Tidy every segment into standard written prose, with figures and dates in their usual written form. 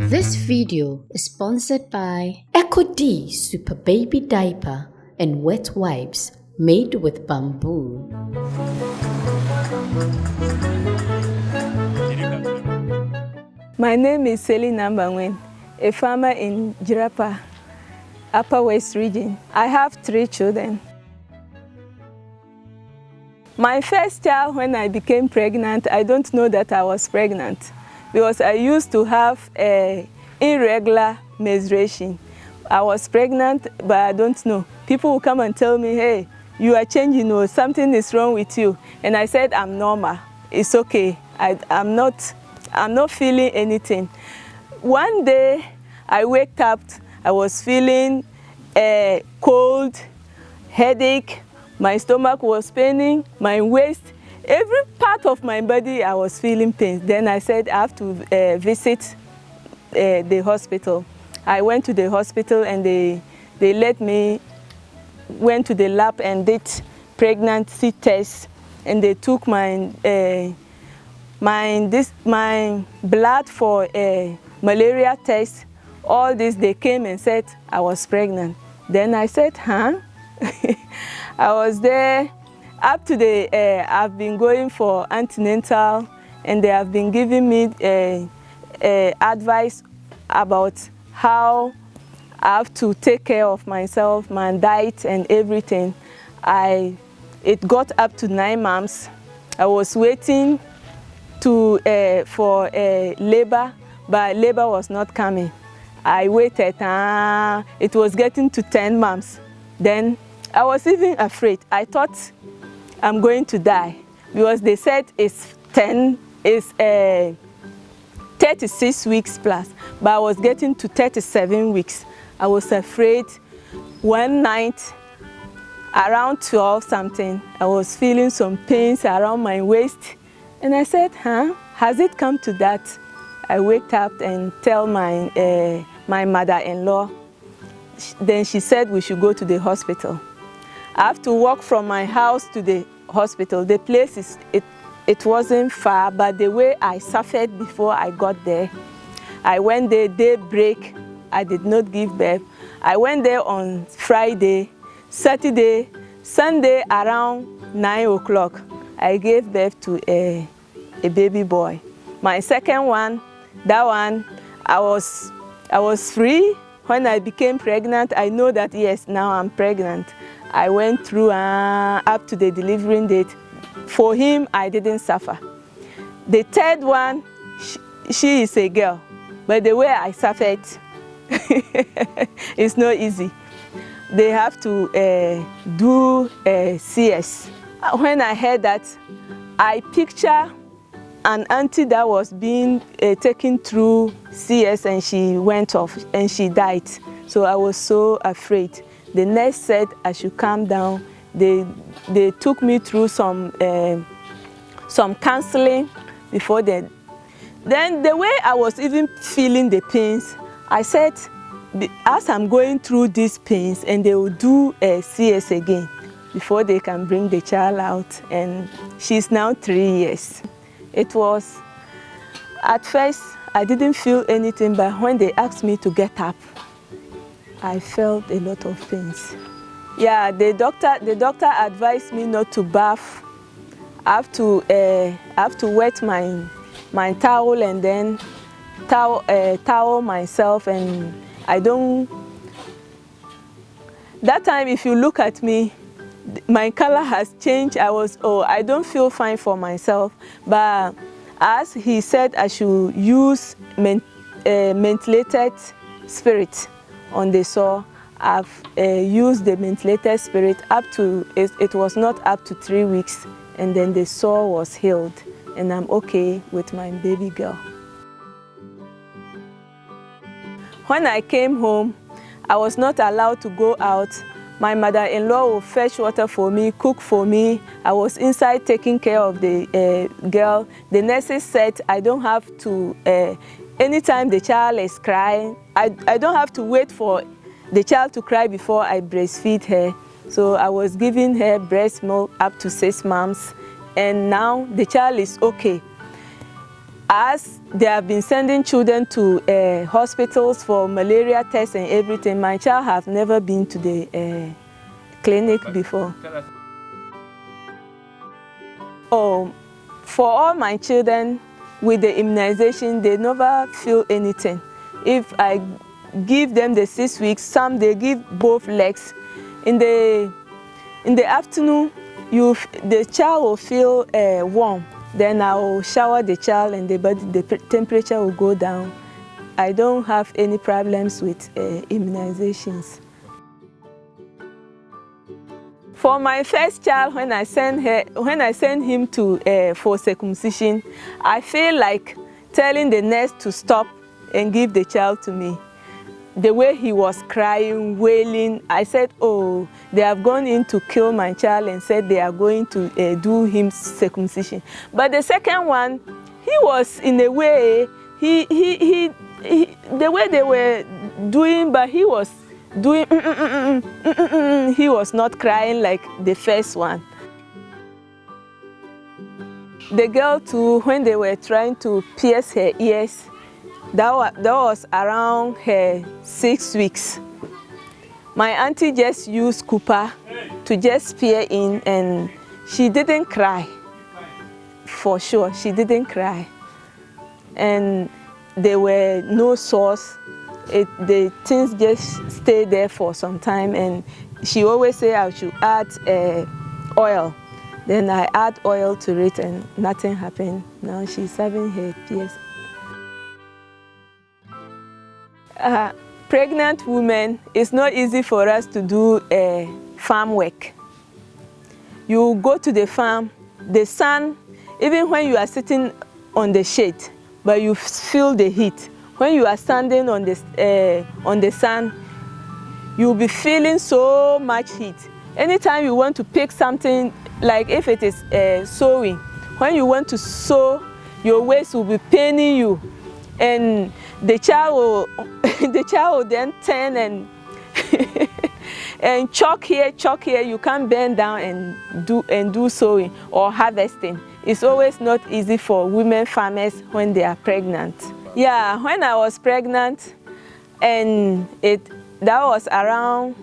This video is sponsored by Echo D Super Baby Diaper and Wet Wipes made with bamboo. My name is Celine, a farmer in Jirapa, Upper West region. I have 3 children. My first child, when I became pregnant, I don't know that I was pregnant because I used to have irregular menstruation. I was pregnant, but I don't know. People will come and tell me, hey, you are changing or something is wrong with you. And I said, I'm normal. It's okay. I'm not feeling anything. One day, I waked up, I was feeling cold, headache, my stomach was paining, my waist, every part of my body I was feeling pain. Then I said I have to visit the hospital. I went to the hospital and they let me, went to the lab and did pregnancy test, and they took my blood for a malaria test. All this, they came and said I was pregnant. Then I said, huh? I was there up to I've been going for antenatal, and they have been giving me advice about how I have to take care of myself, my diet and everything. It got up to 9 months. I was waiting for labor, but labor was not coming. I waited, it was getting to 10 months. Then I was even afraid. I thought I'm going to die because they said it's 36 weeks plus, but I was getting to 37 weeks. I was afraid. One night, around 12 something, I was feeling some pains around my waist. And I said, huh, has it come to that? I waked up and tell my mother-in-law. Then she said we should go to the hospital. I have to walk from my house to the hospital. The place it wasn't far, but the way I suffered before I got there, I went there daybreak. I did not give birth. I went there on Friday, Saturday, Sunday around 9 o'clock. I gave birth to a baby boy. My second one, that one, I was free. When I became pregnant, I know that yes, now I'm pregnant. I went through up to the delivering date. For him, I didn't suffer. The third one, she is a girl, but the way I suffered, it's not easy. They have to do CS. When I heard that, I picture an auntie that was being taken through CS, and she went off and she died. So I was so afraid. The nurse said I should calm down. They took me through some counseling before that. Then the way I was even feeling the pains, I said, as I'm going through these pains, and they will do a CS again before they can bring the child out. And she's now 3 years. It was, at first, I didn't feel anything, but when they asked me to get up, I felt a lot of pains. Yeah, the doctor advised me not to bath. I have to wet my towel and then towel myself, and I don't. That time, if you look at me, my color has changed. I don't feel fine for myself. But as he said, I should use methylated spirit on the sore. I've used the methylated spirit up to, it was not up to 3 weeks, and then the sore was healed, and I'm okay with my baby girl. When I came home, I was not allowed to go out. My mother-in-law will fetch water for me, cook for me. I was inside taking care of the girl. The nurses said I don't have to, anytime the child is crying, I don't have to wait for the child to cry before I breastfeed her. So I was giving her breast milk up to 6 months, and now the child is okay. as they have been sending children to hospitals for malaria tests and everything, my child have never been to the clinic before. Oh, for all my children with the immunization, they never feel anything. If I give them the 6 weeks, some they give both legs. In the afternoon, the child will feel warm. Then I will shower the child and the temperature will go down. I don't have any problems with immunizations. For my first child, when I sent him to for circumcision, I feel like telling the nurse to stop and give the child to me. The way he was crying, wailing, I said, oh, they have gone in to kill my child and said they are going to do him circumcision. But the second one, he was in a way, the way they were doing, but he was doing, he was not crying like the first one. The girl too, when they were trying to pierce her ears, that was around her 6 weeks. My auntie just used Cooper to just peer in, and she didn't cry. For sure, she didn't cry. And there were no sores. The things just stayed there for some time, and she always said I should add oil. Then I add oil to it and nothing happened. Now she's having her pierce. Pregnant women, it's not easy for us to do farm work. You go to the farm, the sun, even when you are sitting on the shade, but you feel the heat. When you are standing on the sun, you'll be feeling so much heat. Anytime you want to pick something, like if it is sewing, when you want to sew, your waist will be paining you, and the child will then turn and and choke here. You can't bend down and do sewing or harvesting. It's always not easy for women farmers when they are pregnant. Yeah, when I was pregnant, and that was around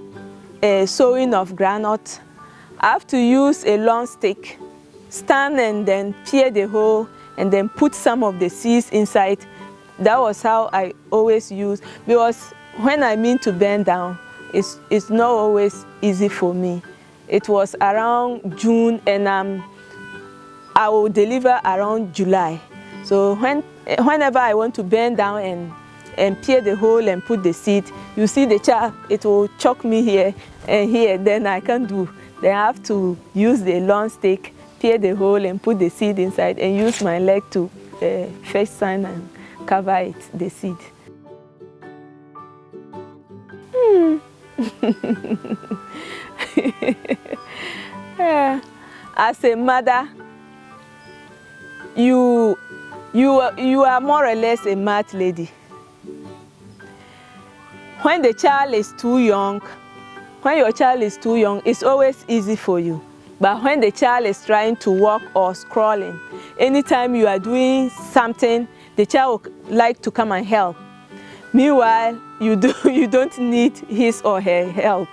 sowing of groundnut, I have to use a long stick, stand and then peer the hole and then put some of the seeds inside. That was how I always use, because when I mean to bend down, it's not always easy for me. It was around June, and I will deliver around July. So whenever I want to bend down and peer the hole and put the seed, you see the child, it will choke me here and here, then I can't do. Then I have to use the long stick, peer the hole and put the seed inside, and use my leg to fetch sun and cover it, the seed. As a mother, you are more or less a mad lady. When the child is too young, when your child is too young, it's always easy for you. But when the child is trying to walk or scrolling, anytime you are doing something, the child would like to come and help. Meanwhile, you don't need his or her help.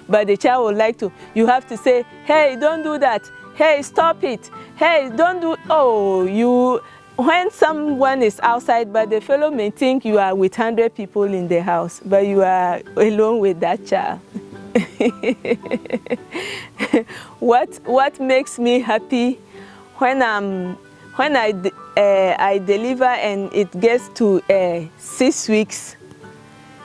But the child would like to, you have to say, hey, don't do that. Hey, stop it. Hey, don't do, oh, when someone is outside, but the fellow may think you are with 100 people in the house, but you are alone with that child. What makes me happy when I deliver and it gets to 6 weeks.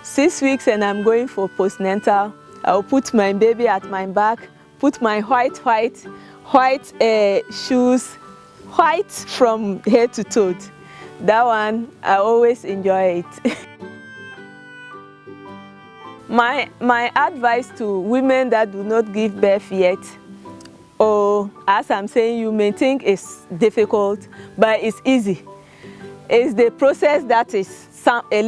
6 weeks and I'm going for postnatal. I'll put my baby at my back, put my white shoes, white from head to toe. That one, I always enjoy it. My advice to women that do not give birth yet, or as I'm saying, you may think it's difficult, but it's easy. It's the process that is a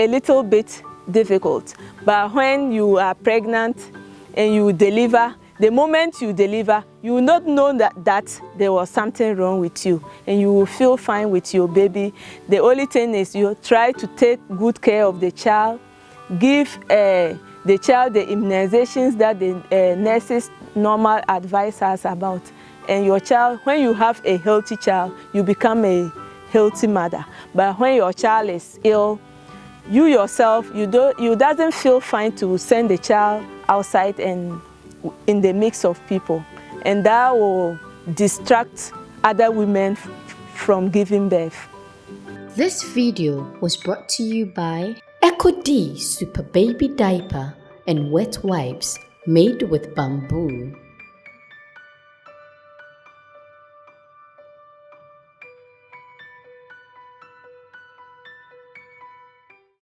little bit difficult. But when you are pregnant and you deliver, the moment you deliver, you will not know that there was something wrong with you, and you will feel fine with your baby. The only thing is you try to take good care of the child, give the child the immunizations that the nurses normal advise us about. And your child, when you have a healthy child, you become a healthy mother. But when your child is ill, you yourself, you doesn't feel fine to send the child outside and in the mix of people, and that will distract other women from giving birth. This video was brought to you by Echo D Super Baby Diaper and Wet Wipes made with bamboo.